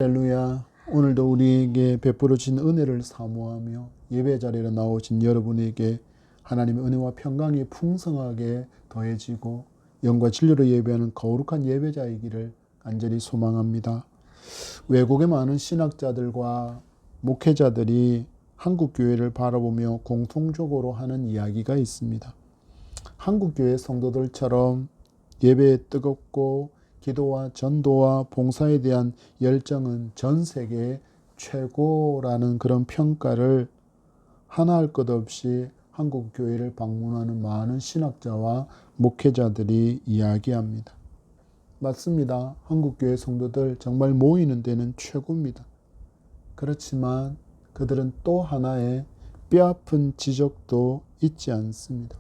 할렐루야. 오늘도 우리에게 베풀어진 은혜를 사모하며 예배 자리에 나오신 여러분에게 하나님의 은혜와 평강이 풍성하게 더해지고 영과 진리로 예배하는 거룩한 예배자이기를 간절히 소망합니다. 외국의 많은 신학자들과 목회자들이 한국 교회를 바라보며 공통적으로 하는 이야기가 있습니다. 한국 교회 성도들처럼 예배에 뜨겁고 기도와 전도와 봉사에 대한 열정은 전 세계의 최고라는 그런 평가를 하나 할 것 없이 한국 교회를 방문하는 많은 신학자와 목회자들이 이야기합니다. 맞습니다. 한국 교회 성도들 정말 모이는 데는 최고입니다. 그렇지만 그들은 또 하나의 뼈아픈 지적도 잊지 않습니다.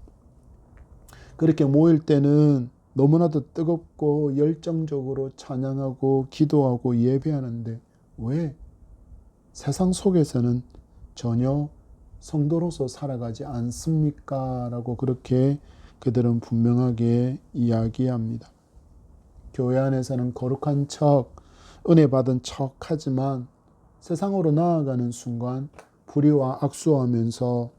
그렇게 모일 때는 너무나도 뜨겁고 열정적으로 찬양하고 기도하고 예배하는데 왜 세상 속에서는 전혀 성도로서 살아가지 않습니까? 라고 그렇게 그들은 분명하게 이야기합니다. 교회 안에서는 거룩한 척, 은혜 받은 척 하지만 세상으로 나아가는 순간 불의와 악수하면서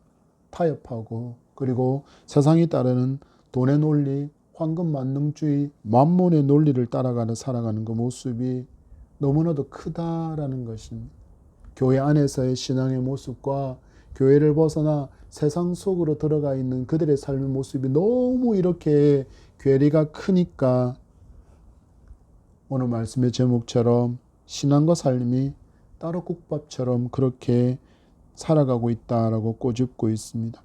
타협하고 그리고 세상이 따르는 돈의 논리, 황금 만능주의, 만몬의 논리를 따라가는 살아가는 그 모습이 너무나도 크다라는 것입니다. 교회 안에서의 신앙의 모습과 교회를 벗어나 세상 속으로 들어가 있는 그들의 삶의 모습이 너무 이렇게 괴리가 크니까 오늘 말씀의 제목처럼 신앙과 삶이 따로국밥처럼 그렇게 살아가고 있다라고 꼬집고 있습니다.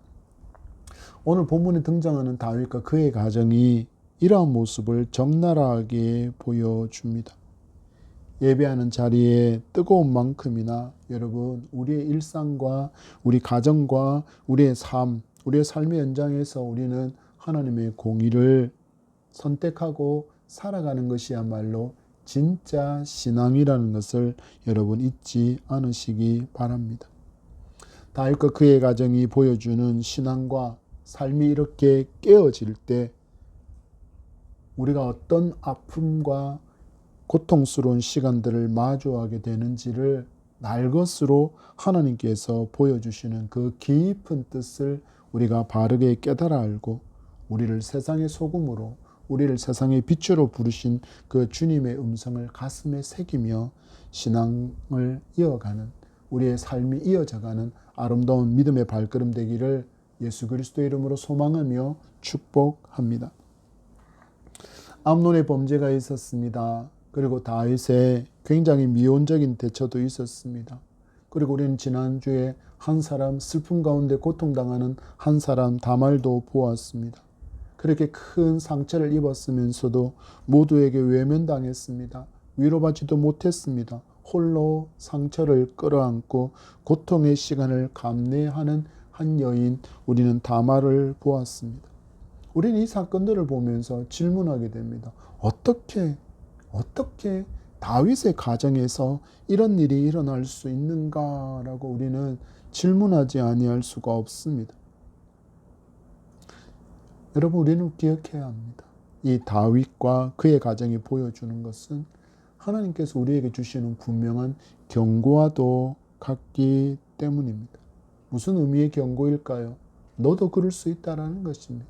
오늘 본문에 등장하는 다윗과 그의 가정이 이러한 모습을 적나라하게 보여줍니다. 예배하는 자리에 뜨거운 만큼이나 여러분 우리의 일상과 우리 가정과 우리의 삶, 우리의 삶의 현장에서 우리는 하나님의 공의를 선택하고 살아가는 것이야말로 진짜 신앙이라는 것을 여러분 잊지 않으시기 바랍니다. 다윗과 그의 가정이 보여주는 신앙과 삶이 이렇게 깨어질 때 우리가 어떤 아픔과 고통스러운 시간들을 마주하게 되는지를 날 것으로 하나님께서 보여주시는 그 깊은 뜻을 우리가 바르게 깨달아 알고 우리를 세상의 소금으로 우리를 세상의 빛으로 부르신 그 주님의 음성을 가슴에 새기며 신앙을 이어가는 우리의 삶이 이어져가는 아름다운 믿음의 발걸음 되기를 예수 그리스도의 이름으로 소망하며 축복합니다. 암논의 범죄가 있었습니다. 그리고 다윗의 굉장히 미온적인 대처도 있었습니다. 그리고 우리는 지난주에 한 사람 슬픔 가운데 고통당하는 한 사람 다말도 보았습니다. 그렇게 큰 상처를 입었으면서도 모두에게 외면당했습니다. 위로받지도 못했습니다. 홀로 상처를 끌어안고 고통의 시간을 감내하는 한 여인 우리는 다말을 보았습니다. 우리는 이 사건들을 보면서 질문하게 됩니다. 어떻게 다윗의 가정에서 이런 일이 일어날 수 있는가라고 우리는 질문하지 아니할 수가 없습니다. 여러분 우리는 기억해야 합니다. 이 다윗과 그의 가정이 보여주는 것은 하나님께서 우리에게 주시는 분명한 경고와도 같기 때문입니다. 무슨 의미의 경고일까요? 너도 그럴 수 있다라는 것입니다.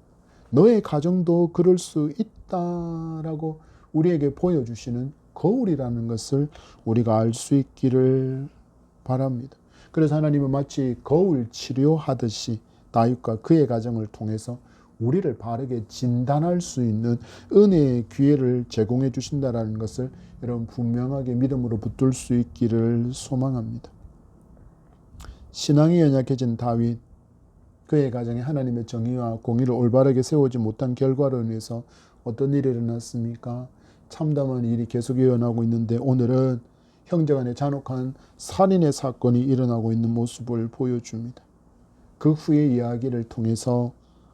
너의 가정도 그럴 수 있다라고 우리에게 보여주시는 거울이라는 것을 우리가 알 수 있기를 바랍니다. 그래서 하나님은 마치 거울 치료하듯이 다윗과 그의 가정을 통해서 우리를 바르게 진단할 수 있는 은혜의 기회를 제공해 주신다는 것을 여러분 분명하게 믿음으로 붙들 수 있기를 소망합니다. 신앙이 연약해진 다윗, 그의 가정에 하나님의 정의와 공의를 올바르게 세우지 못한 결과로 인해서 어떤 일이 일어났습니까? 참담한 일이 계속 일어나고 있는데 오늘은 형제간의 잔혹한 살인의 사건이 일어나고 있는 모습을 보여줍니다. 그 후의 이야기를 통해서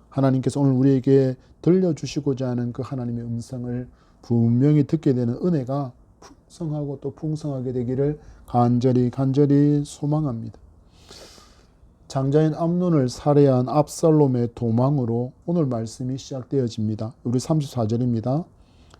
하나님께서 오늘 우리에게 들려주시고자 하는 그 하나님의 음성을 분명히 듣게 되는 은혜가 풍성하고 또 풍성하게 되기를 간절히 소망합니다. 장자인 암논을 살해한 압살롬의 도망으로 오늘 말씀이 시작되어집니다. 우리 34절입니다.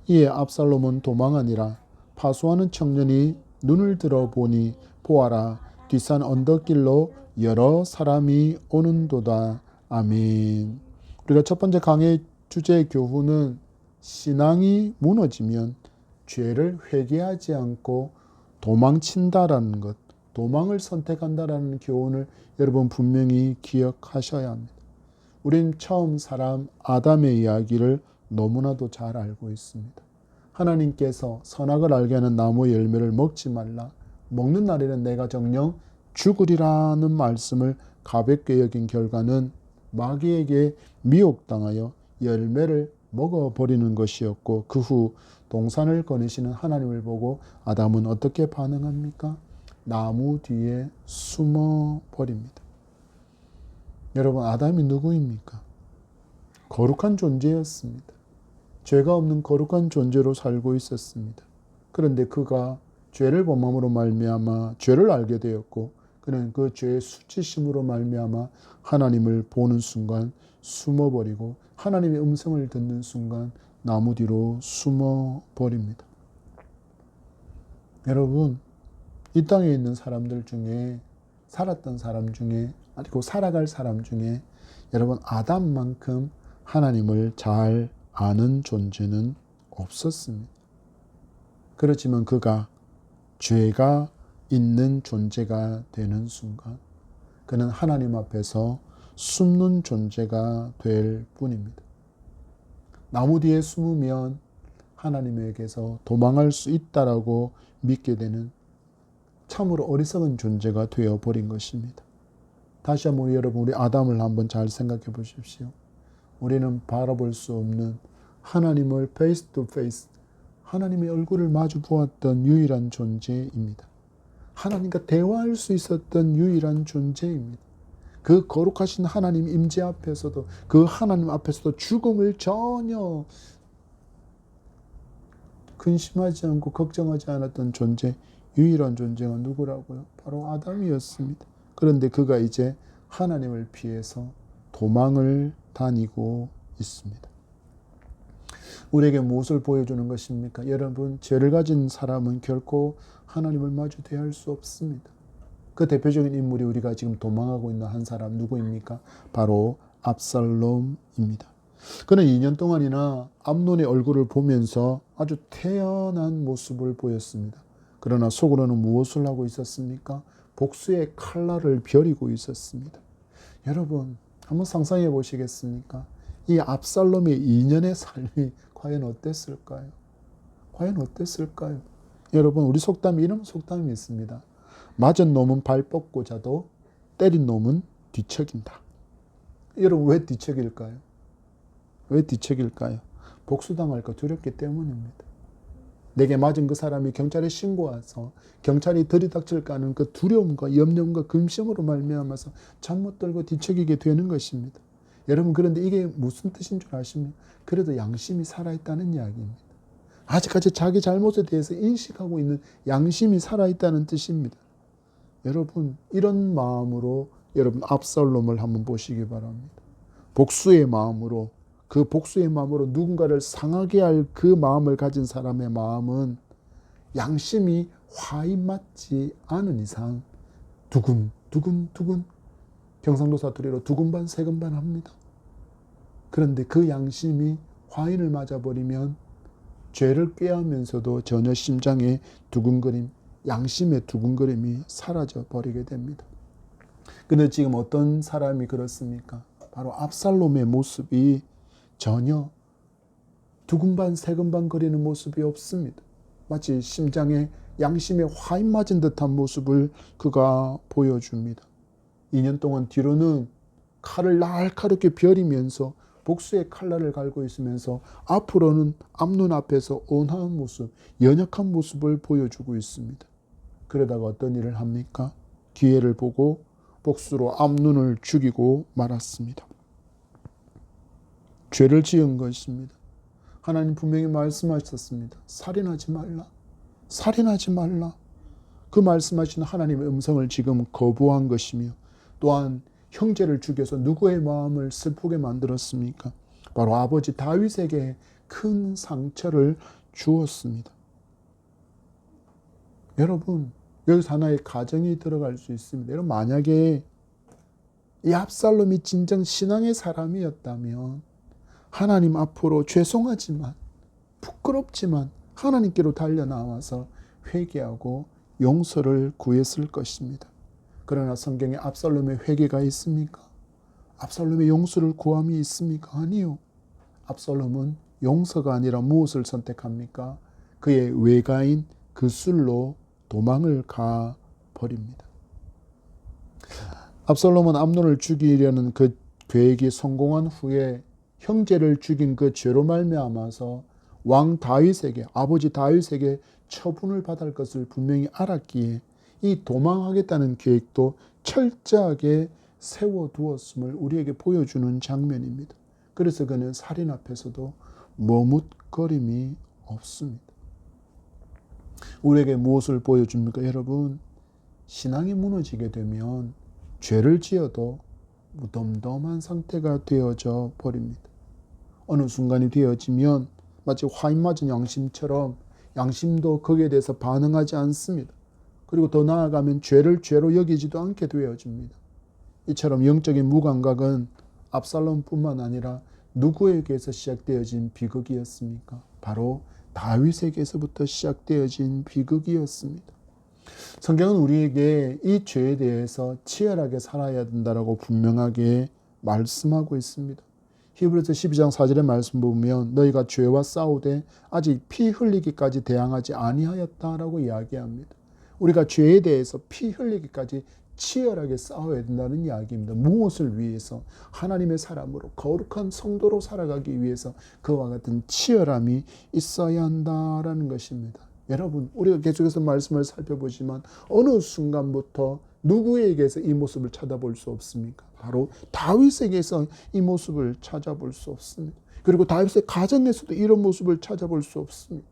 이에 압살롬은 도망하니라. 파수하는 청년이 눈을 들어 보니 보아라 뒷산 언덕길로 여러 사람이 오는도다. 아멘. 우리가 첫 번째 강의 주제 교훈은 신앙이 무너지면 죄를 회개하지 않고 도망친다라는 것, 도망을 선택한다라는 교훈을 여러분 분명히 기억하셔야 합니다. 우린 처음 사람 아담의 이야기를 너무나도 잘 알고 있습니다. 하나님께서 선악을 알게 하는 나무 열매를 먹지 말라. 먹는 날에는 내가 정녕 죽으리라는 말씀을 가볍게 여긴 결과는 마귀에게 미혹당하여 열매를 먹어버리는 것이었고, 그 후 동산을 거니시는 하나님을 보고 아담은 어떻게 반응합니까? 나무 뒤에 숨어 버립니다. 여러분, 아담이 누구입니까? 거룩한 존재였습니다. 죄가 없는 거룩한 존재로 살고 있었습니다. 그런데 그가 죄를 범함으로 말미암아 죄를 알게 되었고, 그는 그 죄의 수치심으로 말미암아 하나님을 보는 순간 숨어버리고, 하나님의 음성을 듣는 순간 나무 뒤로 숨어버립니다. 여러분, 이 땅에 있는 사람들 중에, 살았던 사람 중에, 그리고 살아갈 사람 중에 여러분 아담만큼 하나님을 잘 아는 존재는 없었습니다. 그렇지만 그가 죄가 있는 존재가 되는 순간 그는 하나님 앞에서 숨는 존재가 될 뿐입니다. 나무 뒤에 숨으면 하나님에게서 도망할 수 있다라고 믿게 되는 참으로 어리석은 존재가 되어버린 것입니다. 다시 한번 여러분, 우리 아담을 한번 잘 생각해 보십시오. 우리는 바라볼 수 없는 하나님을 페이스 투 페이스, 하나님의 얼굴을 마주 보았던 유일한 존재입니다. 하나님과 대화할 수 있었던 유일한 존재입니다. 그 거룩하신 하나님 임재 앞에서도, 그 하나님 앞에서도 죽음을 전혀 근심하지 않고 걱정하지 않았던 존재, 유일한 존재가 누구라고요? 바로 아담이었습니다. 그런데 그가 이제 하나님을 피해서 도망을 다니고 있습니다. 우리에게 무엇을 보여주는 것입니까? 여러분, 죄를 가진 사람은 결코 하나님을 마주 대할 수 없습니다. 그 대표적인 인물이 우리가 지금 도망하고 있는 한 사람 누구입니까? 바로 압살롬입니다. 그는 2년 동안이나 암논의 얼굴을 보면서 아주 태연한 모습을 보였습니다. 그러나 속으로는 무엇을 하고 있었습니까? 복수의 칼날을 벼리고 있었습니다. 여러분, 한번 상상해 보시겠습니까? 이 압살롬의 2년의 삶이 과연 어땠을까요? 과연 어땠을까요? 여러분, 우리 속담에 이런 속담이 있습니다. 맞은 놈은 발 뻗고 자도 때린 놈은 뒤척인다. 여러분, 왜 뒤척일까요? 왜 뒤척일까요? 복수당할까 두렵기 때문입니다. 내게 맞은 그 사람이 경찰에 신고해서 경찰이 들이닥칠까 하는 그 두려움과 염려과 근심으로 말미암아서 잠 못 들고 뒤척이게 되는 것입니다. 여러분, 그런데 이게 무슨 뜻인 줄 아십니까? 그래도 양심이 살아있다는 이야기입니다. 아직까지 자기 잘못에 대해서 인식하고 있는 양심이 살아있다는 뜻입니다. 여러분, 이런 마음으로 여러분 압살롬을 한번 보시기 바랍니다. 복수의 마음으로, 그 복수의 마음으로 누군가를 상하게 할 그 마음을 가진 사람의 마음은 양심이 화인 맞지 않은 이상 두근두근 경상도 사투리로 두근반 세근반 합니다. 그런데 그 양심이 화인을 맞아버리면 죄를 꾀하면서도 전혀 심장의 두근거림, 양심의 두근거림이 사라져 버리게 됩니다. 그런데 지금 어떤 사람이 그렇습니까? 바로 압살롬의 모습이 전혀 두근반 세근반 거리는 모습이 없습니다. 마치 심장에 양심에 화인 맞은 듯한 모습을 그가 보여줍니다. 2년 동안 뒤로는 칼을 날카롭게 벼리면서 복수의 칼날을 갈고 있으면서 앞으로는 암논 앞에서 온화한 모습, 연약한 모습을 보여주고 있습니다. 그러다가 어떤 일을 합니까? 기회를 보고 복수로 암논을 죽이고 말았습니다. 죄를 지은 것입니다. 하나님 분명히 말씀하셨습니다. 살인하지 말라. 살인하지 말라. 그 말씀하신 하나님의 음성을 지금 거부한 것이며, 또한 형제를 죽여서 누구의 마음을 슬프게 만들었습니까? 바로 아버지 다윗에게 큰 상처를 주었습니다. 여러분, 여기서 하나의 가정이 들어갈 수 있습니다. 여러분, 만약에 이 압살롬이 진정 신앙의 사람이었다면 하나님 앞으로 죄송하지만 부끄럽지만 하나님께로 달려나와서 회개하고 용서를 구했을 것입니다. 그러나 성경에 압살롬의 회개가 있습니까? 압살롬의 용서를 구함이 있습니까? 아니요. 압살롬은 용서가 아니라 무엇을 선택합니까? 그의 외가인 그술로 도망을 가 버립니다. 압살롬은 암논을 죽이려는 그 계획이 성공한 후에 형제를 죽인 그 죄로 말미암아서 왕 다윗에게, 아버지 다윗에게 처분을 받을 것을 분명히 알았기에 이 도망하겠다는 계획도 철저하게 세워두었음을 우리에게 보여주는 장면입니다. 그래서 그는 살인 앞에서도 머뭇거림이 없습니다. 우리에게 무엇을 보여줍니까? 여러분, 신앙이 무너지게 되면 죄를 지어도 무덤덤한 상태가 되어져 버립니다. 어느 순간이 되어지면 마치 화인 맞은 양심처럼 양심도 거기에 대해서 반응하지 않습니다. 그리고 더 나아가면 죄를 죄로 여기지도 않게 되어집니다. 이처럼 영적인 무감각은 압살롬뿐만 아니라 누구에게서 시작되어진 비극이었습니까? 바로 다윗에게서부터 시작되어진 비극이었습니다. 성경은 우리에게 이 죄에 대해서 치열하게 살아야 된다고 분명하게 말씀하고 있습니다. 히브리서 12장 4절의 말씀 보면 너희가 죄와 싸우되 아직 피 흘리기까지 대항하지 아니하였다라고 이야기합니다. 우리가 죄에 대해서 피 흘리기까지 치열하게 싸워야 된다는 이야기입니다. 무엇을 위해서? 하나님의 사람으로 거룩한 성도로 살아가기 위해서 그와 같은 치열함이 있어야 한다라는 것입니다. 여러분, 우리가 계속해서 말씀을 살펴보지만 어느 순간부터 누구에게서 이 모습을 찾아볼 수 없습니까? 바로 다윗에게서 이 모습을 찾아볼 수 없습니다. 그리고 다윗의 가정에서도 이런 모습을 찾아볼 수 없습니다.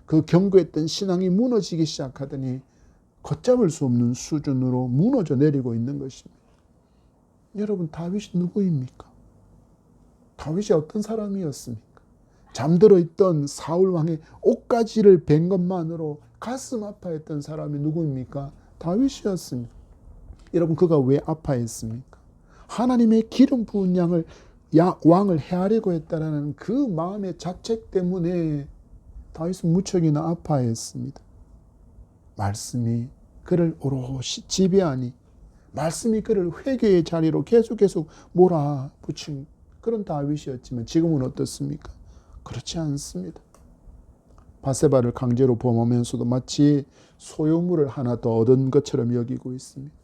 그 견고했던 신앙이 무너지기 시작하더니 걷잡을 수 없는 수준으로 무너져 내리고 있는 것입니다. 여러분, 다윗이 누구입니까? 다윗이 어떤 사람이었습니까? 잠들어 있던 사울 왕의 옷가지를 벤 것만으로 가슴 아파했던 사람이 누구입니까? 다윗이었습니다. 여러분, 그가 왜 아파했습니까? 하나님의 기름 부은 왕을 헤아리고 했다라는 그 마음의 자책 때문에 다윗은 무척이나 아파했습니다. 말씀이 그를 오롯이 지배하니, 말씀이 그를 회개의 자리로 계속 몰아붙인 그런 다윗이었지만 지금은 어떻습니까? 그렇지 않습니다. 바세바를 강제로 범하면서도 마치 소유물을 하나 더 얻은 것처럼 여기고 있습니다.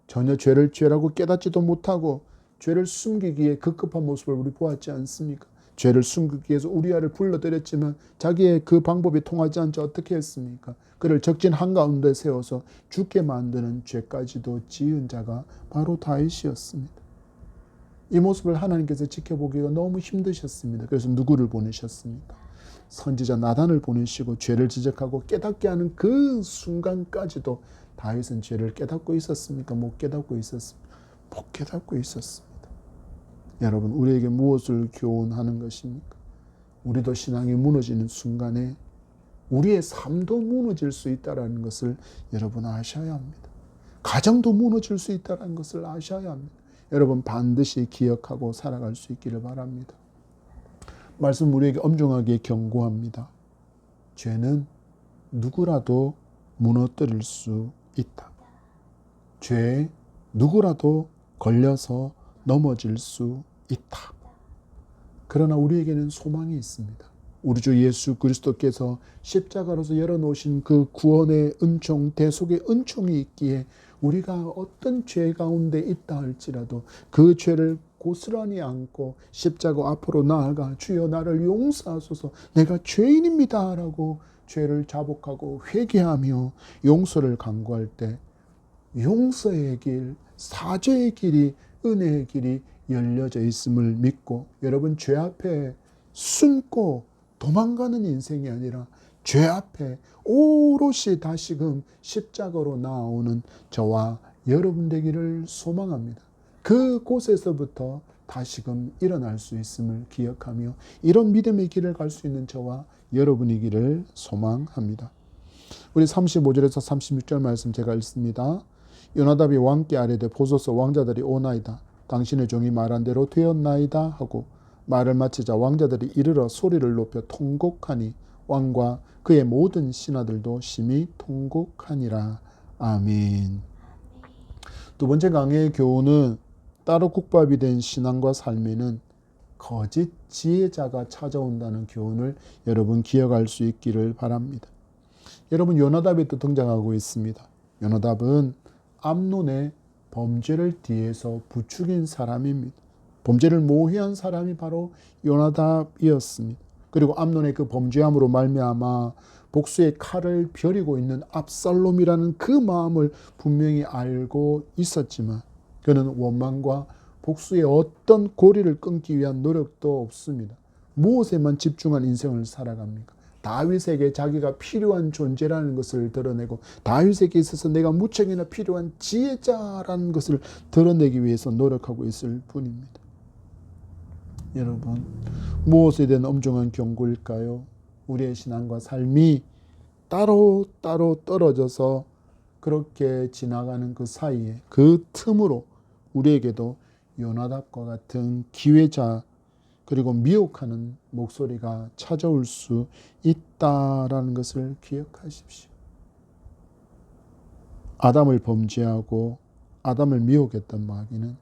전혀 죄를 죄라고 깨닫지도 못하고 죄를 숨기기 위해 급급한 모습을 우리 보았지 않습니까? 죄를 숨기기 위해서 우리아를 불러들였지만 자기의 그 방법이 통하지 않자 어떻게 했습니까? 그를 적진 한가운데 세워서 죽게 만드는 죄까지도 지은 자가 바로 다윗이었습니다. 이 모습을 하나님께서 지켜보기가 너무 힘드셨습니다. 그래서 누구를 보내셨습니까? 선지자 나단을 보내시고 죄를 지적하고 깨닫게 하는 그 순간까지도 다윗은 죄를 깨닫고 있었습니까? 못 깨닫고 있었습니까? 못 깨닫고 있었습니다. 여러분, 우리에게 무엇을 교훈하는 것입니까? 우리도 신앙이 무너지는 순간에 우리의 삶도 무너질 수 있다는 것을 여러분 아셔야 합니다. 가정도 무너질 수 있다는 것을 아셔야 합니다. 여러분, 반드시 기억하고 살아갈 수 있기를 바랍니다. 말씀 우리에게 엄중하게 경고합니다. 죄는 누구라도 무너뜨릴 수 있다. 죄에 누구라도 걸려서 넘어질 수 있다. 그러나 우리에게는 소망이 있습니다. 우리 주 예수 그리스도께서 십자가로서 열어놓으신 그 구원의 은총, 대속의 은총이 있기에 우리가 어떤 죄 가운데 있다 할지라도 그 죄를 고스란히 안고 십자가 앞으로 나아가 주여 나를 용서하소서, 내가 죄인입니다 라고 죄를 자복하고 회개하며 용서를 간구할 때 용서의 길, 사죄의 길이, 은혜의 길이 열려져 있음을 믿고, 여러분, 죄 앞에 숨고 도망가는 인생이 아니라 죄 앞에 오롯이 다시금 십자가로 나아오는 저와 여러분 되기를 소망합니다. 그곳에서부터 다시금 일어날 수 있음을 기억하며 이런 믿음의 길을 갈 수 있는 저와 여러분이기를 소망합니다. 우리 35절에서 36절 말씀 제가 읽습니다. 요나답이 왕께 아뢰되 보소서 왕자들이 오나이다. 당신의 종이 말한 대로 되었나이다 하고 말을 마치자 왕자들이 이르러 소리를 높여 통곡하니 왕과 그의 모든 신하들도 심히 통곡하니라. 아멘. 두 번째 강해의 교훈은 따로 국밥이 된 신앙과 삶에는 거짓 지혜자가 찾아온다는 교훈을 여러분 기억할 수 있기를 바랍니다. 여러분 요나답이 또 등장하고 있습니다. 요나답은 암논의 범죄를 뒤에서 부추긴 사람입니다. 범죄를 모의한 사람이 바로 요나답이었습니다. 그리고 암논의 그 범죄함으로 말미암아 복수의 칼을 벼리고 있는 압살롬이라는 그 마음을 분명히 알고 있었지만 그는 원망과 복수의 어떤 고리를 끊기 위한 노력도 없습니다. 무엇에만 집중한 인생을 살아갑니까? 다윗에게 자기가 필요한 존재라는 것을 드러내고 다윗에게 있어서 내가 무척이나 필요한 지혜자라는 것을 드러내기 위해서 노력하고 있을 뿐입니다. 여러분, 무엇에 대한 엄중한 경고일까요? 우리의 신앙과 삶이 따로 떨어져서 그렇게 지나가는 그 사이에 그 틈으로 우리에게도 요나답과 같은 기회자 그리고 미혹하는 목소리가 찾아올 수 있다라는 것을 기억하십시오. 아담을 범죄하고 아담을 미혹했던 마귀는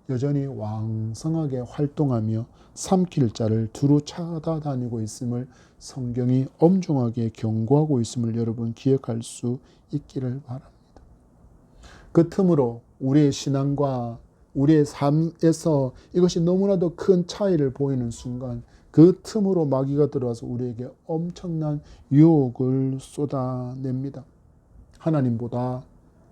여전히 왕성하게 활동하며 삼킬 자를 두루 찾아다니고 있음을 성경이 엄중하게 경고하고 있음을 여러분 기억할 수 있기를 바랍니다. 그 틈으로 우리의 신앙과 우리의 삶에서 이것이 너무나도 큰 차이를 보이는 순간 그 틈으로 마귀가 들어와서 우리에게 엄청난 유혹을 쏟아냅니다. 하나님보다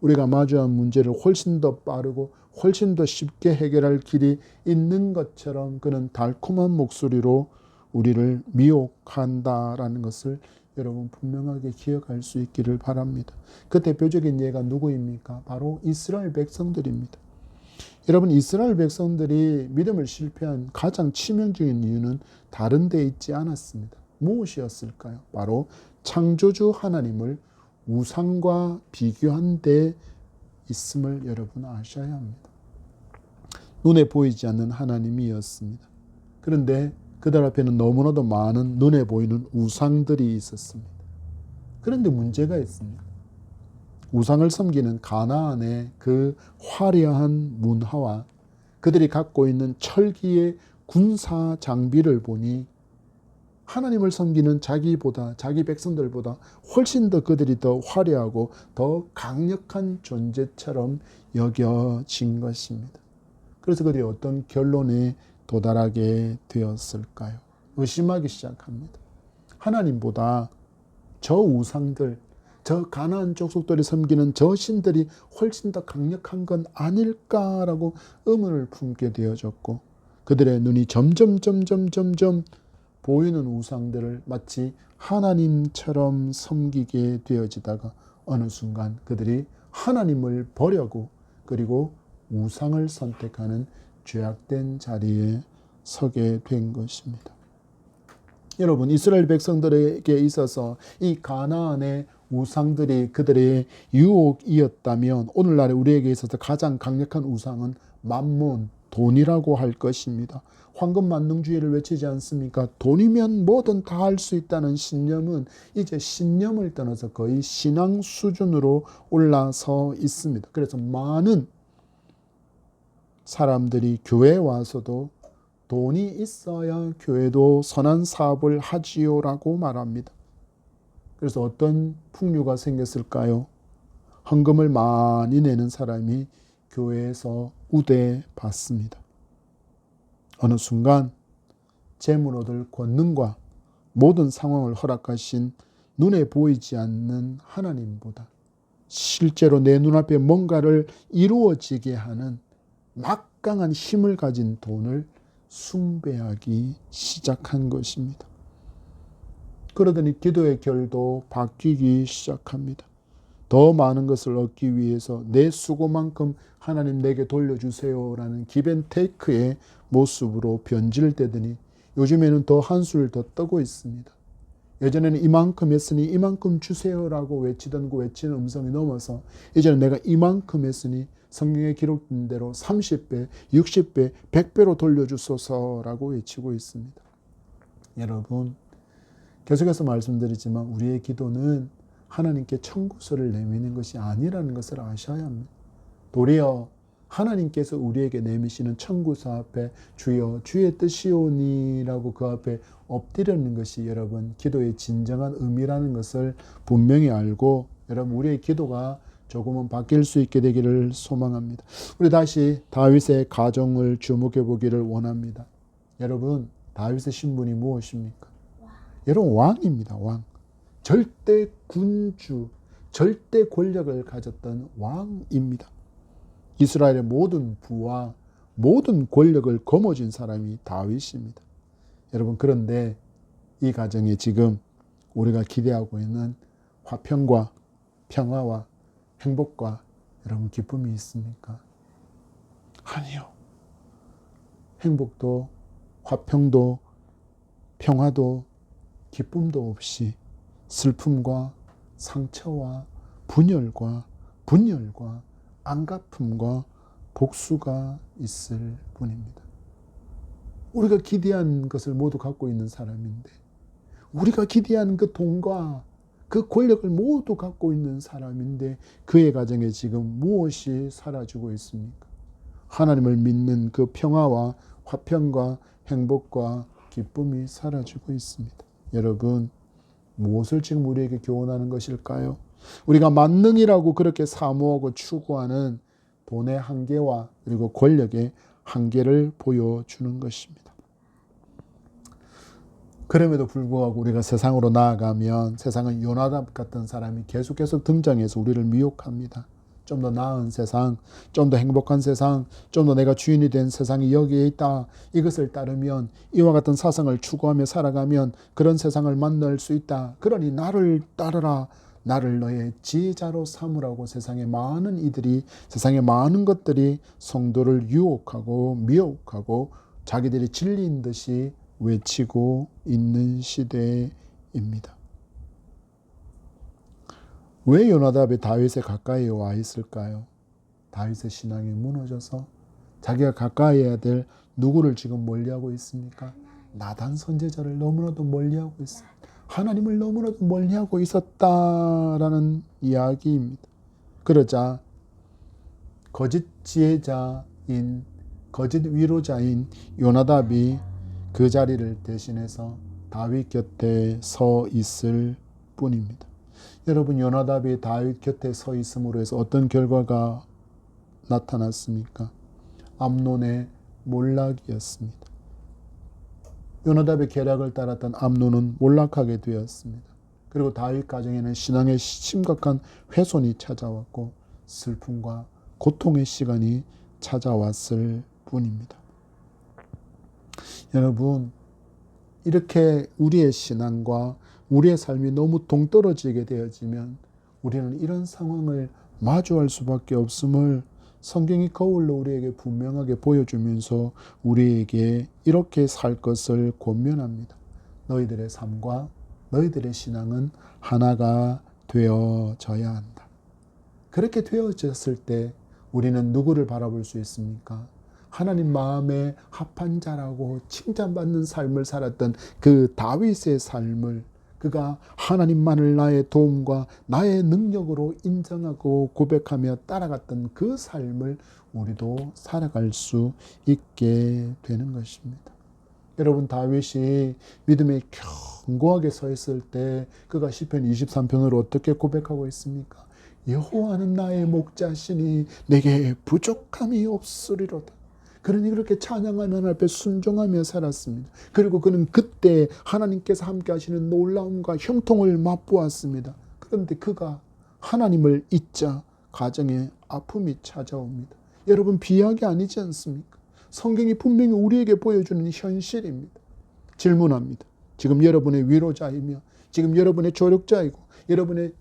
우리가 마주한 문제를 훨씬 더 빠르고 훨씬 더 쉽게 해결할 길이 있는 것처럼 그는 달콤한 목소리로 우리를 미혹한다라는 것을 여러분 분명하게 기억할 수 있기를 바랍니다. 그 대표적인 예가 누구입니까? 바로 이스라엘 백성들입니다. 여러분, 이스라엘 백성들이 믿음을 실패한 가장 치명적인 이유는 다른 데 있지 않았습니다. 무엇이었을까요? 바로 창조주 하나님을 우상과 비교한 데 있음을 여러분 아셔야 합니다. 눈에 보이지 않는 하나님이었습니다. 그런데 그들 앞에는 너무나도 많은 눈에 보이는 우상들이 있었습니다. 그런데 문제가 있습니다. 우상을 섬기는 가나안의 그 화려한 문화와 그들이 갖고 있는 철기의 군사 장비를 보니 하나님을 섬기는 자기 백성들보다 훨씬 더 그들이 더 화려하고 더 강력한 존재처럼 여겨진 것입니다. 그래서 그들이 어떤 결론에 도달하게 되었을까요? 의심하기 시작합니다. 하나님보다 저 우상들, 저 가나안 족속들이 섬기는 저 신들이 훨씬 더 강력한 건 아닐까라고 의문을 품게 되어졌고 그들의 눈이 점점 보이는 우상들을 마치 하나님처럼 섬기게 되어지다가 어느 순간 그들이 하나님을 버려고 그리고 우상을 선택하는 죄악된 자리에 서게 된 것입니다. 여러분, 이스라엘 백성들에게 있어서 이 가나안의 우상들이 그들의 유혹이었다면 오늘날에 우리에게 있어서 가장 강력한 우상은 만몬, 돈이라고 할 것입니다. 황금만능주의를 외치지 않습니까? 돈이면 뭐든 다 할 수 있다는 신념은 이제 신념을 떠나서 거의 신앙 수준으로 올라서 있습니다. 그래서 많은 사람들이 교회에 와서도 돈이 있어야 교회도 선한 사업을 하지요라고 말합니다. 그래서 어떤 풍류가 생겼을까요? 헌금을 많이 내는 사람이 교회에서 우대받습니다. 어느 순간 재물 얻을 권능과 모든 상황을 허락하신 눈에 보이지 않는 하나님보다 실제로 내 눈앞에 뭔가를 이루어지게 하는 막강한 힘을 가진 돈을 숭배하기 시작한 것입니다. 그러더니 기도의 결도 바뀌기 시작합니다. 더 많은 것을 얻기 위해서 내 수고만큼 하나님 내게 돌려주세요라는 기브앤테이크의 모습으로 변질되더니 요즘에는 더 한술 더 떠고 있습니다. 예전에는 이만큼 했으니 이만큼 주세요라고 외치던 그 외치는 음성이 넘어서 이제는 내가 이만큼 했으니 성경에 기록된 대로 30배, 60배, 100배로 돌려주소서라고 외치고 있습니다. 여러분, 계속해서 말씀드리지만 우리의 기도는 하나님께 청구서를 내미는 것이 아니라는 것을 아셔야 합니다. 도리어 하나님께서 우리에게 내미시는 청구서 앞에 주여 주의 뜻이오니라고 그 앞에 엎드리는 것이 여러분 기도의 진정한 의미라는 것을 분명히 알고 여러분 우리의 기도가 조금은 바뀔 수 있게 되기를 소망합니다. 우리 다시 다윗의 가정을 주목해 보기를 원합니다. 여러분 다윗의 신분이 무엇입니까? 여러분 왕입니다. 왕. 절대 군주, 절대 권력을 가졌던 왕입니다. 이스라엘의 모든 부와 모든 권력을 거머쥔 사람이 다윗입니다. 여러분 그런데 이 가정에 지금 우리가 기대하고 있는 화평과 평화와 행복과 여러분 기쁨이 있습니까? 아니요. 행복도 화평도 평화도 기쁨도 없이 슬픔과 상처와 분열과 분열과 안갚음과 복수가 있을 뿐입니다. 우리가 기대한 것을 모두 갖고 있는 사람인데 우리가 기대한 그 돈과 그 권력을 모두 갖고 있는 사람인데 그의 가정에 지금 무엇이 사라지고 있습니까? 하나님을 믿는 그 평화와 화평과 행복과 기쁨이 사라지고 있습니다. 여러분 무엇을 지금 우리에게 교훈하는 것일까요? 우리가 만능이라고 그렇게 사모하고 추구하는 돈의 한계와 그리고 권력의 한계를 보여주는 것입니다. 그럼에도 불구하고 우리가 세상으로 나아가면 세상은 요나답 같은 사람이 계속해서 등장해서 우리를 미혹합니다. 좀 더 나은 세상, 좀 더 행복한 세상, 좀 더 내가 주인이 된 세상이 여기에 있다. 이것을 따르면 이와 같은 사상을 추구하며 살아가면 그런 세상을 만날 수 있다. 그러니 나를 따르라. 나를 너의 지혜자로 삼으라고 세상의 많은 이들이 세상의 많은 것들이 성도를 유혹하고 미혹하고 자기들이 진리인 듯이 외치고 있는 시대입니다. 왜 요나답이 다윗에 가까이 와 있을까요? 다윗의 신앙이 무너져서 자기가 가까이 해야 될 누구를 지금 멀리하고 있습니까? 나단 선지자를 너무나도 멀리하고 있습니다. 하나님을 너무나도 멀리하고 있었다라는 이야기입니다. 그러자 거짓 지혜자인 거짓 위로자인 요나답이 그 자리를 대신해서 다윗 곁에 서 있을 뿐입니다. 여러분 요나답이 다윗 곁에 서 있음으로 해서 어떤 결과가 나타났습니까? 암논의 몰락이었습니다. 요나답의 계략을 따랐던 암논은 몰락하게 되었습니다. 그리고 다윗 가정에는 신앙의 심각한 훼손이 찾아왔고 슬픔과 고통의 시간이 찾아왔을 뿐입니다. 여러분 이렇게 우리의 신앙과 우리의 삶이 너무 동떨어지게 되어지면 우리는 이런 상황을 마주할 수밖에 없음을 성경이 거울로 우리에게 분명하게 보여주면서 우리에게 이렇게 살 것을 권면합니다. 너희들의 삶과 너희들의 신앙은 하나가 되어져야 한다. 그렇게 되어졌을 때 우리는 누구를 바라볼 수 있습니까? 하나님 마음에 합한 자라고 칭찬받는 삶을 살았던 그 다윗의 삶을 그가 하나님만을 나의 도움과 나의 능력으로 인정하고 고백하며 따라갔던 그 삶을 우리도 살아갈 수 있게 되는 것입니다. 여러분 다윗이 믿음에 견고하게 서 있을 때 그가 시편 23편으로 어떻게 고백하고 있습니까? 여호와는 나의 목자시니 내게 부족함이 없으리로다. 그러니 그렇게 찬양하며 하나님 앞에 순종하며 살았습니다. 그리고 그는 그때 하나님께서 함께 하시는 놀라움과 형통을 맛보았습니다. 그런데 그가 하나님을 잊자 가정에 아픔이 찾아옵니다. 여러분 비약이 아니지 않습니까? 성경이 분명히 우리에게 보여주는 현실입니다. 질문합니다. 지금 여러분의 위로자이며 지금 여러분의 조력자이고 여러분의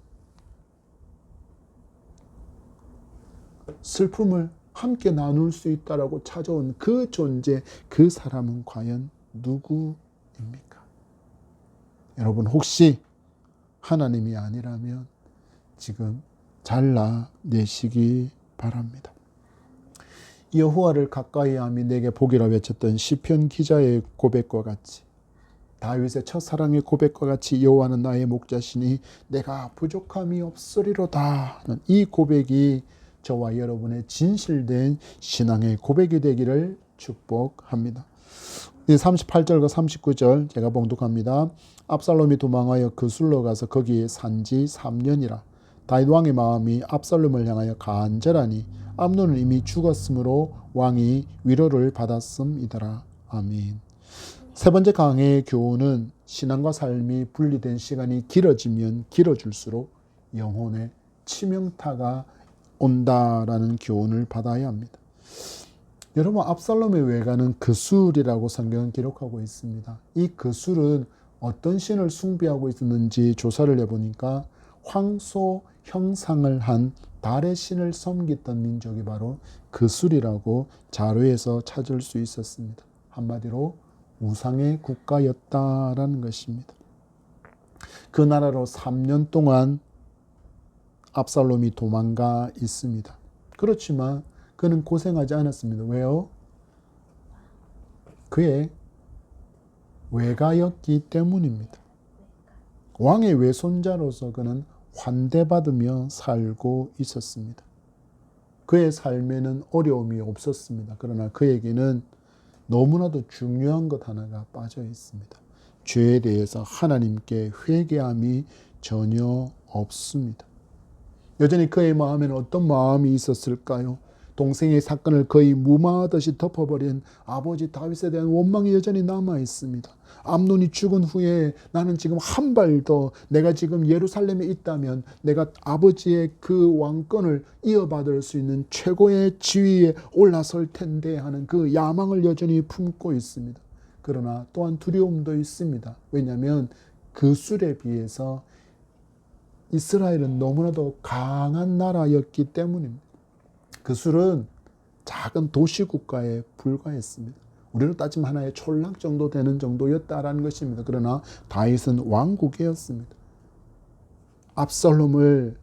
슬픔을 함께 나눌 수 있다라고 찾아온 그 존재, 그 사람은 과연 누구입니까? 여러분 혹시 하나님이 아니라면 지금 잘라내시기 바랍니다. 여호와를 가까이 함이 내게 복이라 외쳤던 시편 기자의 고백과 같이, 다윗의 첫사랑의 고백과 같이 여호와는 나의 목자시니 내가 부족함이 없으리로다 하는 이 고백이 저와 여러분의 진실된 신앙의 고백이 되기를 축복합니다. 38절과 39절 제가 봉독합니다. 압살롬이 도망하여 그술로 가서 거기에 산지 3년이라. 다윗 왕의 마음이 압살롬을 향하여 간절하니 암논은 이미 죽었으므로 왕이 위로를 받았음이더라. 아멘. 세 번째 강해의 교훈은 신앙과 삶이 분리된 시간이 길어지면 길어질수록 영혼에 치명타가 온다라는 교훈을 받아야 합니다. 여러분, 압살롬의 외가는 그술이라고 성경은 기록하고 있습니다. 이 그술은 어떤 신을 숭배하고 있었는지 조사를 해보니까 황소 형상을 한 달의 신을 섬기던 민족이 바로 그술이라고 자료에서 찾을 수 있었습니다. 한마디로 우상의 국가였다라는 것입니다. 그 나라로 3년 동안 압살롬이 도망가 있습니다. 그렇지만 그는 고생하지 않았습니다. 왜요? 그의 외가였기 때문입니다. 왕의 외손자로서 그는 환대받으며 살고 있었습니다. 그의 삶에는 어려움이 없었습니다. 그러나 그에게는 너무나도 중요한 것 하나가 빠져 있습니다. 죄에 대해서 하나님께 회개함이 전혀 없습니다. 여전히 그의 마음에는 어떤 마음이 있었을까요? 동생의 사건을 거의 무마하듯이 덮어버린 아버지 다윗에 대한 원망이 여전히 남아 있습니다. 암논이 죽은 후에 나는 지금 한 발 더, 내가 지금 예루살렘에 있다면 내가 아버지의 그 왕권을 이어받을 수 있는 최고의 지위에 올라설 텐데 하는 그 야망을 여전히 품고 있습니다. 그러나 또한 두려움도 있습니다. 왜냐하면 그 술에 비해서 이스라엘은 너무나도 강한 나라였기 때문입니다. 그술은 작은 도시국가에 불과했습니다. 우리로 따지면 하나의 촌락 정도 되는 정도였다라는 것입니다. 그러나 다윗은 왕국이었습니다. 압살롬을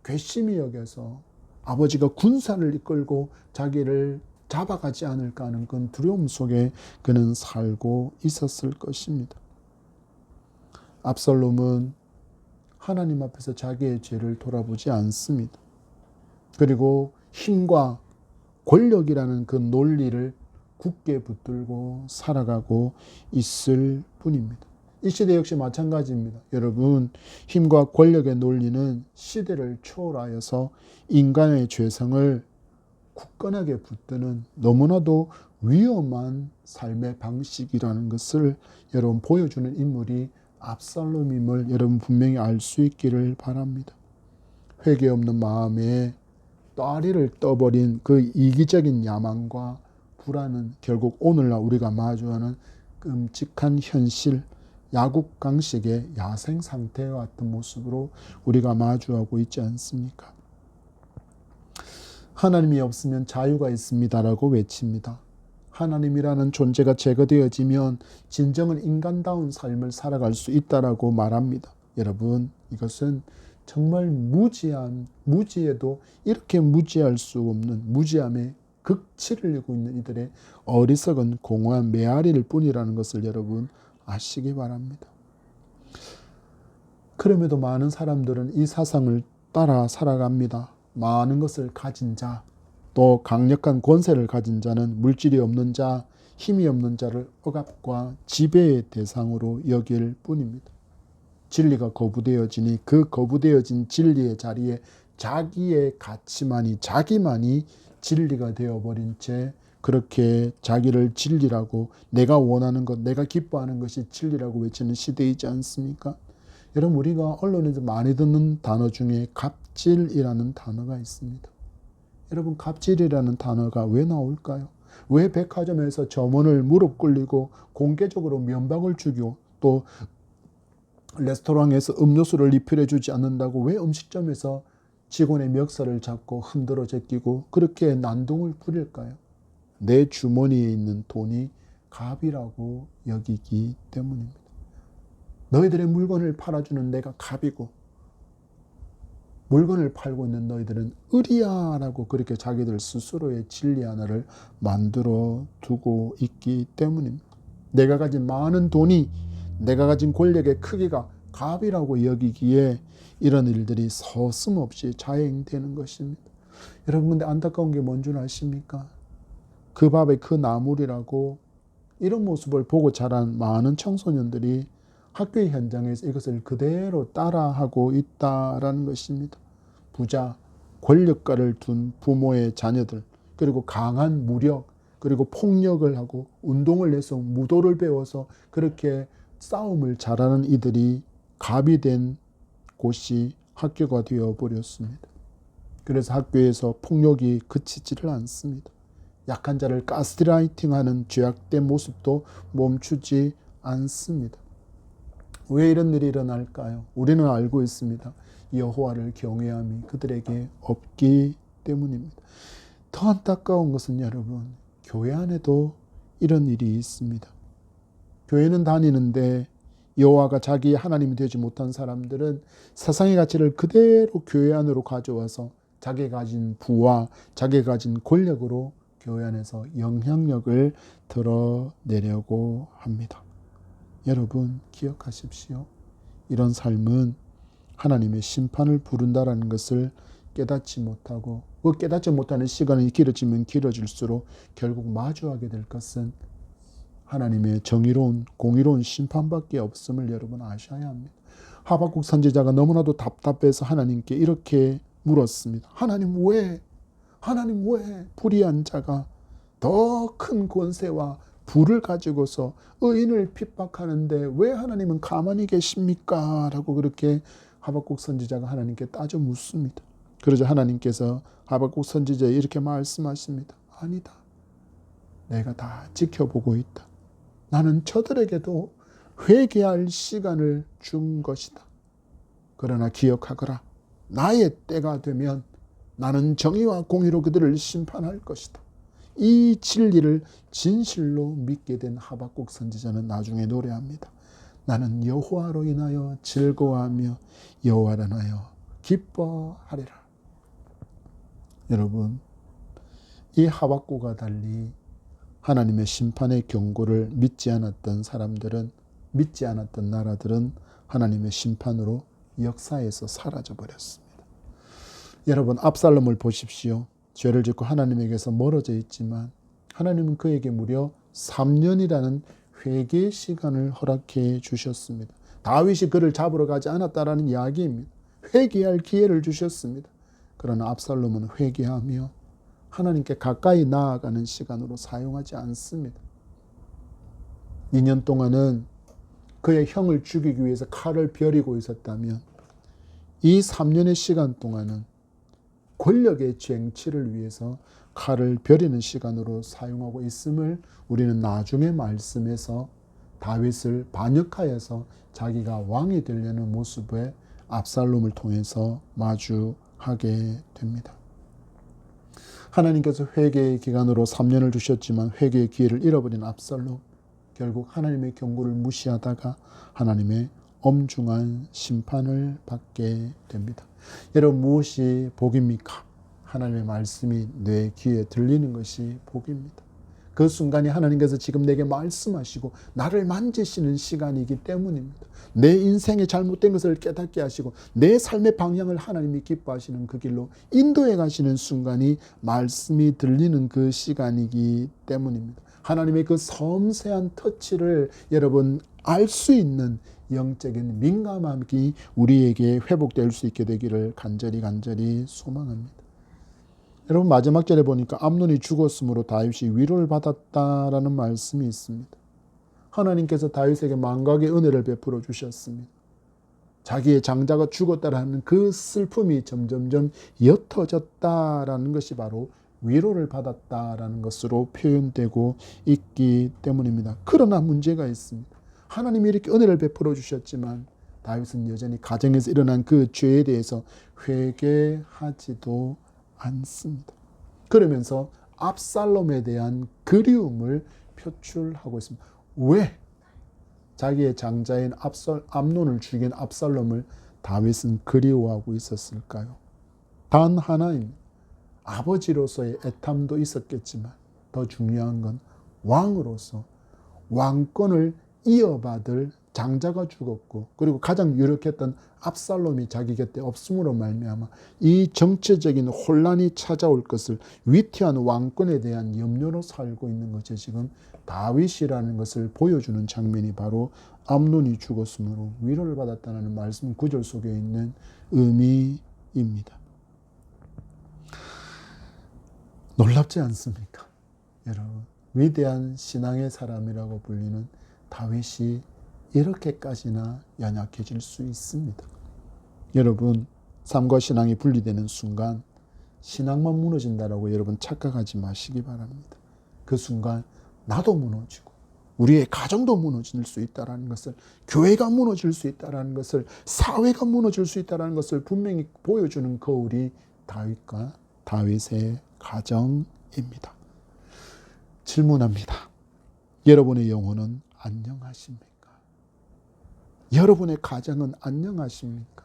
괘씸히 여겨서 아버지가 군사를 이끌고 자기를 잡아가지 않을까 하는 그 두려움 속에 그는 살고 있었을 것입니다. 압살롬은 하나님 앞에서 자기의 죄를 돌아보지 않습니다. 그리고 힘과 권력이라는 그 논리를 굳게 붙들고 살아가고 있을 뿐입니다. 이 시대 역시 마찬가지입니다. 여러분, 힘과 권력의 논리는 시대를 초월하여서 인간의 죄성을 굳건하게 붙드는 너무나도 위험한 삶의 방식이라는 것을 여러분 보여주는 인물이 압살롬임을 여러분 분명히 알 수 있기를 바랍니다. 회개 없는 마음에 따리를 떠버린 그 이기적인 야망과 불안은 결국 오늘날 우리가 마주하는 끔찍한 현실, 야국강식의 야생 상태와 같은 모습으로 우리가 마주하고 있지 않습니까? 하나님이 없으면 자유가 있습니다라고 외칩니다. 하나님이라는 존재가 제거되어지면 진정한 인간다운 삶을 살아갈 수 있다라고 말합니다. 여러분, 이것은 정말 무지에도 이렇게 무지할 수 없는 무지함의 극치를 이루고 있는 이들의 어리석은 공허한 메아리일 뿐이라는 것을 여러분 아시기 바랍니다. 그럼에도 많은 사람들은 이 사상을 따라 살아갑니다. 많은 것을 가진 자, 또 강력한 권세를 가진 자는 물질이 없는 자, 힘이 없는 자를 억압과 지배의 대상으로 여길 뿐입니다. 진리가 거부되어지니 그 거부되어진 진리의 자리에 자기의 가치만이, 자기만이 진리가 되어버린 채 그렇게 자기를 진리라고, 내가 원하는 것, 내가 기뻐하는 것이 진리라고 외치는 시대이지 않습니까? 여러분, 우리가 언론에서 많이 듣는 단어 중에 갑질이라는 단어가 있습니다. 여러분, 갑질이라는 단어가 왜 나올까요? 왜 백화점에서 점원을 무릎 꿇리고 공개적으로 면박을 주고 또 레스토랑에서 음료수를 리필해 주지 않는다고 왜 음식점에서 직원의 멱살을 잡고 흔들어 제끼고 그렇게 난동을 부릴까요? 내 주머니에 있는 돈이 갑이라고 여기기 때문입니다. 너희들의 물건을 팔아주는 내가 갑이고 물건을 팔고 있는 너희들은 을이야라고 그렇게 자기들 스스로의 진리 하나를 만들어 두고 있기 때문입니다. 내가 가진 많은 돈이 내가 가진 권력의 크기가 갑이라고 여기기에 이런 일들이 서슴없이 자행되는 것입니다. 여러분, 근데 안타까운 게 뭔 줄 아십니까? 그 밥의 그 나물이라고 이런 모습을 보고 자란 많은 청소년들이 학교의 현장에서 이것을 그대로 따라하고 있다라는 것입니다. 부자, 권력가를 둔 부모의 자녀들, 그리고 강한 무력, 그리고 폭력을 하고 운동을 해서 무도를 배워서 그렇게 싸움을 잘하는 이들이 갑이 된 곳이 학교가 되어버렸습니다. 그래서 학교에서 폭력이 그치지를 않습니다. 약한 자를 가스라이팅하는 죄악된 모습도 멈추지 않습니다. 왜 이런 일이 일어날까요? 우리는 알고 있습니다. 여호와를 경외함이 그들에게 없기 때문입니다. 더 안타까운 것은 여러분, 교회 안에도 이런 일이 있습니다. 교회는 다니는데 여호와가 자기 하나님이 되지 못한 사람들은 세상의 가치를 그대로 교회 안으로 가져와서 자기가 가진 부와 자기가 가진 권력으로 교회 안에서 영향력을 드러내려고 합니다. 여러분, 기억하십시오. 이런 삶은 하나님의 심판을 부른다라는 것을 깨닫지 못하고 그 깨닫지 못하는 시간이 길어지면 길어질수록 결국 마주하게 될 것은 하나님의 정의로운 공의로운 심판밖에 없음을 여러분 아셔야 합니다. 하박국 선지자가 너무나도 답답해서 하나님께 이렇게 물었습니다. 하나님 왜? 하나님 왜 불의한 자가 더 큰 권세와 부를 가지고서 의인을 핍박하는데 왜 하나님은 가만히 계십니까? 라고 그렇게 하박국 선지자가 하나님께 따져 묻습니다. 그러자 하나님께서 하박국 선지자에 이렇게 말씀하십니다. 아니다. 내가 다 지켜보고 있다. 나는 저들에게도 회개할 시간을 준 것이다. 그러나 기억하거라. 나의 때가 되면 나는 정의와 공의로 그들을 심판할 것이다. 이 진리를 진실로 믿게 된 하박국 선지자는 나중에 노래합니다. 나는 여호와로 인하여 즐거워하며 여호와로 인하여 기뻐하리라. 여러분, 이 하박국과 달리 하나님의 심판의 경고를 믿지 않았던 사람들은, 믿지 않았던 나라들은 하나님의 심판으로 역사에서 사라져 버렸습니다. 여러분, 압살롬을 보십시오. 죄를 짓고 하나님에게서 멀어져 있지만 하나님은 그에게 무려 3년이라는 회개의 시간을 허락해 주셨습니다. 다윗이 그를 잡으러 가지 않았다라는 이야기입니다. 회개할 기회를 주셨습니다. 그러나 압살롬은 회개하며 하나님께 가까이 나아가는 시간으로 사용하지 않습니다. 2년 동안은 그의 형을 죽이기 위해서 칼을 벼리고 있었다면 이 3년의 시간 동안은 권력의 쟁취를 위해서 칼을 벼리는 시간으로 사용하고 있음을 우리는 나중에 말씀에서 다윗을 반역하여서 자기가 왕이 되려는 모습의 압살롬을 통해서 마주하게 됩니다. 하나님께서 회개의 기간으로 3년을 주셨지만 회개의 기회를 잃어버린 압살롬, 결국 하나님의 경고를 무시하다가 하나님의 엄중한 심판을 받게 됩니다. 여러분, 무엇이 복입니까? 하나님의 말씀이 내 귀에 들리는 것이 복입니다. 그 순간이 하나님께서 지금 내게 말씀하시고 나를 만지시는 시간이기 때문입니다. 내 인생의 잘못된 것을 깨닫게 하시고 내 삶의 방향을 하나님이 기뻐하시는 그 길로 인도해 가시는 순간이 말씀이 들리는 그 시간이기 때문입니다. 하나님의 그 섬세한 터치를 여러분 알 수 있는 영적인 민감함이 우리에게 회복될 수 있게 되기를 간절히 소망합니다. 여러분, 마지막 절에 보니까 암논이 죽었으므로 다윗이 위로를 받았다라는 말씀이 있습니다. 하나님께서 다윗에게 만각의 은혜를 베풀어 주셨습니다. 자기의 장자가 죽었다라는 그 슬픔이 점점점 옅어졌다라는 것이 바로 위로를 받았다라는 것으로 표현되고 있기 때문입니다. 그러나 문제가 있습니다. 하나님이 이렇게 은혜를 베풀어 주셨지만 다윗은 여전히 가정에서 일어난 그 죄에 대해서 회개하지도 않습니다. 그러면서 압살롬에 대한 그리움을 표출하고 있습니다. 왜? 자기의 장자인 암논을 죽인 압살롬을 다윗은 그리워하고 있었을까요? 단 하나입니다. 아버지로서의 애탐도 있었겠지만 더 중요한 건 왕으로서 왕권을 이어받을 장자가 죽었고, 그리고 가장 유력했던 압살롬이 자기 곁에 없음으로 말미암아 이 정치적인 혼란이 찾아올 것을 위태한 왕권에 대한 염려로 살고 있는 것이 지금 다윗이라는 것을 보여주는 장면이 바로 암논이 죽었으므로 위로를 받았다는 말씀 구절 속에 있는 의미입니다. 놀랍지 않습니까? 여러분, 위대한 신앙의 사람이라고 불리는 다윗이 이렇게까지나 연약해질 수 있습니다. 여러분, 삶과 신앙이 분리되는 순간 신앙만 무너진다라고 여러분 착각하지 마시기 바랍니다. 그 순간 나도 무너지고 우리의 가정도 무너질 수 있다는 것을, 교회가 무너질 수 있다는 것을, 사회가 무너질 수 있다는 것을 분명히 보여주는 거울이 다윗과 다윗의 가정입니다. 질문합니다. 여러분의 영혼은 안녕하십니까? 여러분의 가정은 안녕하십니까?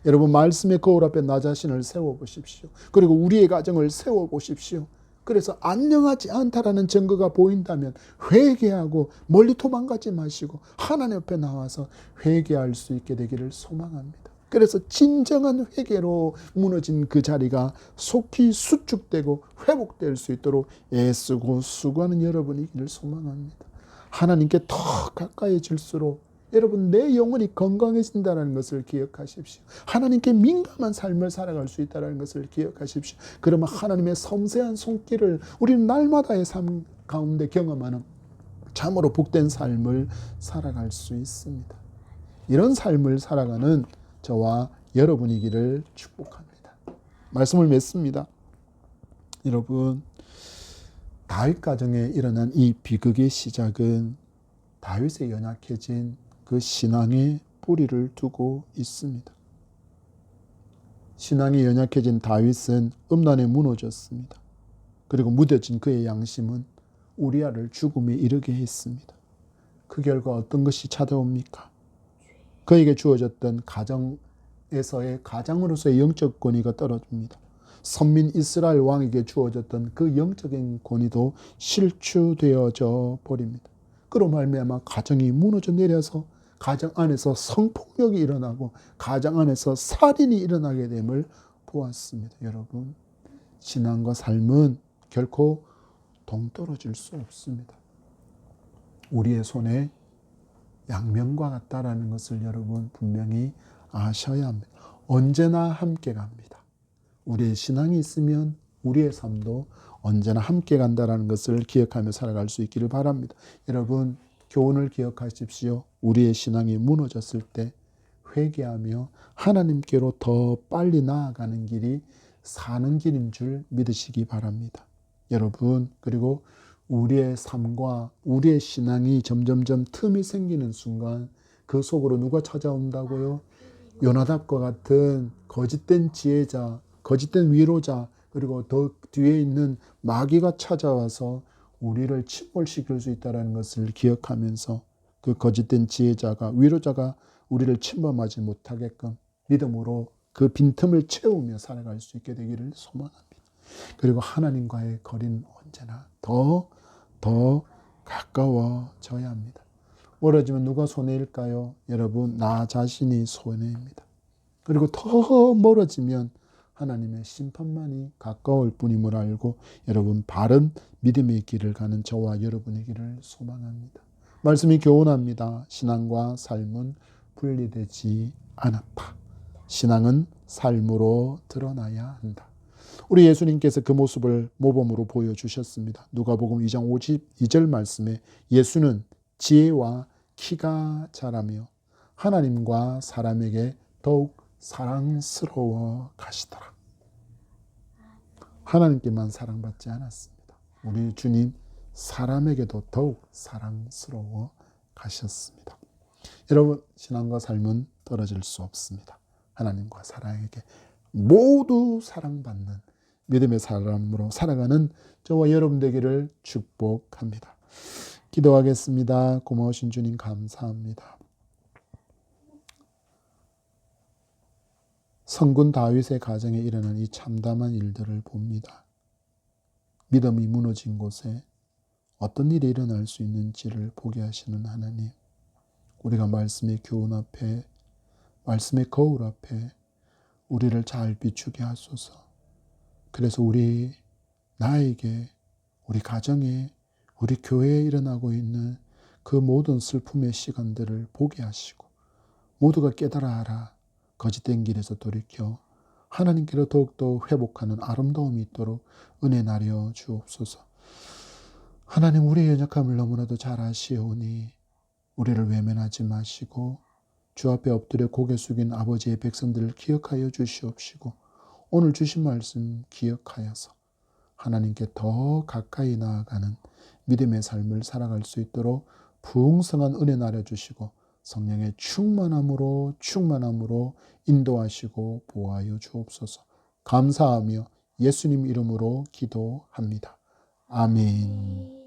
여러분, 말씀의 거울 앞에 나 자신을 세워보십시오. 그리고 우리의 가정을 세워보십시오. 그래서 안녕하지 않다라는 증거가 보인다면 회개하고 멀리 도망가지 마시고 하나님 앞에 나와서 회개할 수 있게 되기를 소망합니다. 그래서 진정한 회개로 무너진 그 자리가 속히 수축되고 회복될 수 있도록 애쓰고 수고하는 여러분이기를 소망합니다. 하나님께 더 가까이질수록 여러분, 내 영혼이 건강해진다는 것을 기억하십시오. 하나님께 민감한 삶을 살아갈 수 있다는 것을 기억하십시오. 그러면 하나님의 섬세한 손길을 우리는 날마다의 삶 가운데 경험하는 참으로 복된 삶을 살아갈 수 있습니다. 이런 삶을 살아가는 저와 여러분이기를 축복합니다. 말씀을 맺습니다. 여러분, 다윗 가정에 일어난 이 비극의 시작은 다윗의 연약해진 그 신앙의 뿌리를 두고 있습니다. 신앙이 연약해진 다윗은 음란에 무너졌습니다. 그리고 무뎌진 그의 양심은 우리아를 죽음에 이르게 했습니다. 그 결과 어떤 것이 찾아옵니까? 그에게 주어졌던 가정에서의 가장으로서의 영적 권위가 떨어집니다. 선민 이스라엘 왕에게 주어졌던 그 영적인 권위도 실추되어져 버립니다. 그로 말미암아 가정이 무너져 내려서 가정 안에서 성폭력이 일어나고 가정 안에서 살인이 일어나게 됨을 보았습니다. 여러분, 신앙과 삶은 결코 동떨어질 수 없습니다. 우리의 손에 양면과 같다라는 것을 여러분 분명히 아셔야 합니다. 언제나 함께 갑니다. 우리의 신앙이 있으면 우리의 삶도 언제나 함께 간다는 것을 기억하며 살아갈 수 있기를 바랍니다. 여러분, 교훈을 기억하십시오. 우리의 신앙이 무너졌을 때 회개하며 하나님께로 더 빨리 나아가는 길이 사는 길인 줄 믿으시기 바랍니다. 여러분, 그리고 우리의 삶과 우리의 신앙이 점점점 틈이 생기는 순간 그 속으로 누가 찾아온다고요? 요나답과 같은 거짓된 지혜자, 거짓된 위로자, 그리고 더 뒤에 있는 마귀가 찾아와서 우리를 침몰시킬 수 있다는 것을 기억하면서 그 거짓된 지혜자가, 위로자가 우리를 침범하지 못하게끔 믿음으로 그 빈틈을 채우며 살아갈 수 있게 되기를 소망합니다. 그리고 하나님과의 거리는 언제나 더 가까워져야 합니다. 멀어지면 누가 손해일까요? 여러분, 나 자신이 손해입니다. 그리고 더 멀어지면 하나님의 심판만이 가까울 뿐임을 알고 여러분, 바른 믿음의 길을 가는 저와 여러분이기를 소망합니다. 말씀이 교훈합니다. 신앙과 삶은 분리되지 않았다. 신앙은 삶으로 드러나야 한다. 우리 예수님께서 그 모습을 모범으로 보여주셨습니다. 누가복음 2장 52절 말씀에 예수는 지혜와 키가 자라며 하나님과 사람에게 더욱 사랑스러워 가시더라. 하나님께만 사랑받지 않았습니다. 우리 주님 사람에게도 더욱 사랑스러워 가셨습니다. 여러분, 신앙과 삶은 떨어질 수 없습니다. 하나님과 사람에게 모두 사랑받는 믿음의 사람으로 살아가는 저와 여러분 되기를 축복합니다. 기도하겠습니다. 고마우신 주님 감사합니다. 성군 다윗의 가정에 일어난 이 참담한 일들을 봅니다. 믿음이 무너진 곳에 어떤 일이 일어날 수 있는지를 보게 하시는 하나님, 우리가 말씀의 교훈 앞에, 말씀의 거울 앞에 우리를 잘 비추게 하소서. 그래서 나에게, 우리 가정에, 우리 교회에 일어나고 있는 그 모든 슬픔의 시간들을 보게 하시고 모두가 깨달아라. 거짓된 길에서 돌이켜 하나님께로 더욱더 회복하는 아름다움이 있도록 은혜 나려 주옵소서. 하나님, 우리의 연약함을 너무나도 잘 아시오니 우리를 외면하지 마시고 주 앞에 엎드려 고개 숙인 아버지의 백성들을 기억하여 주시옵시고 오늘 주신 말씀 기억하여서 하나님께 더 가까이 나아가는 믿음의 삶을 살아갈 수 있도록 풍성한 은혜 나려주시고 성령의 충만함으로 인도하시고 보호하여 주옵소서. 감사하며 예수님 이름으로 기도합니다. 아멘.